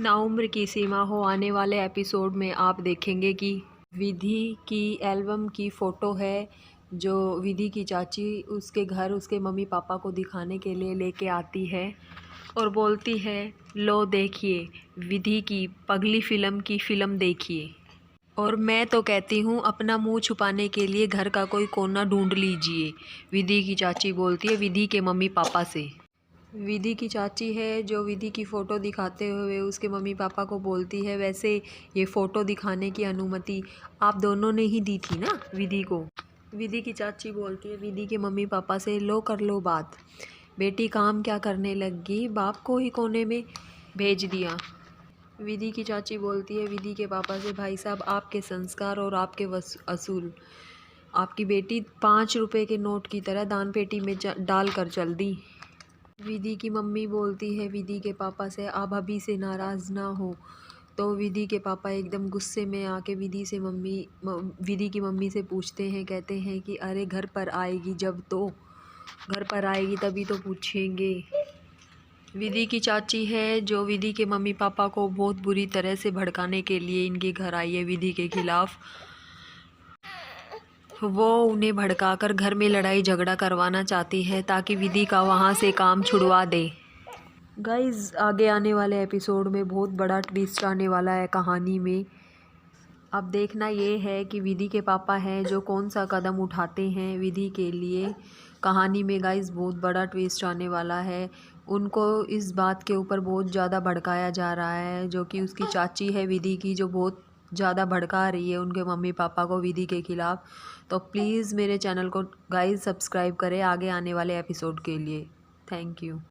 नाउम्र की सीमा हो आने वाले एपिसोड में आप देखेंगे कि विधि की एल्बम की फ़ोटो है जो विधि की चाची उसके घर उसके मम्मी पापा को दिखाने के लिए लेके आती है और बोलती है, लो देखिए विधि की पगली फ़िल्म की फ़िल्म देखिए। और मैं तो कहती हूँ अपना मुंह छुपाने के लिए घर का कोई कोना ढूंढ लीजिए, विधि की चाची बोलती है विधि के मम्मी पापा से। विधि की चाची है जो विधि की फ़ोटो दिखाते हुए उसके मम्मी पापा को बोलती है, वैसे ये फ़ोटो दिखाने की अनुमति आप दोनों ने ही दी थी ना विधि को। विधि की चाची बोलती है विधि के मम्मी पापा से, लो कर लो बात, बेटी काम क्या करने लगी, बाप को ही कोने में भेज दिया। विधि की चाची बोलती है विधि के पापा से, भाई साहब आपके संस्कार और आपके असूल, आपकी बेटी 5 रुपए के नोट की तरह दान पेटी में डाल कर चल दी। विधि की मम्मी बोलती है विधि के पापा से, आप अभी से नाराज़ ना हो। तो विधि के पापा एकदम गुस्से में आके विधि की मम्मी से पूछते हैं, कहते हैं कि अरे घर पर आएगी जब, तो घर पर आएगी तभी तो पूछेंगे। विधि की चाची है जो विधि के मम्मी पापा को बहुत बुरी तरह से भड़काने के लिए इनके घर आई है विधि के खिलाफ। वो उन्हें भड़काकर घर में लड़ाई झगड़ा करवाना चाहती है ताकि विधि का वहाँ से काम छुड़वा दे। गाइस आगे आने वाले एपिसोड में बहुत बड़ा ट्विस्ट आने वाला है कहानी में। अब देखना ये है कि विधि के पापा हैं जो कौन सा कदम उठाते हैं विधि के लिए। कहानी में गाइस बहुत बड़ा ट्विस्ट आने वाला है। उनको इस बात के ऊपर बहुत ज़्यादा भड़काया जा रहा है, जो कि उसकी चाची है विधि की, जो बहुत ज़्यादा भड़का रही है उनके मम्मी पापा को विधि के ख़िलाफ़। तो प्लीज़ मेरे चैनल को गाइस सब्सक्राइब करें आगे आने वाले एपिसोड के लिए। Thank you.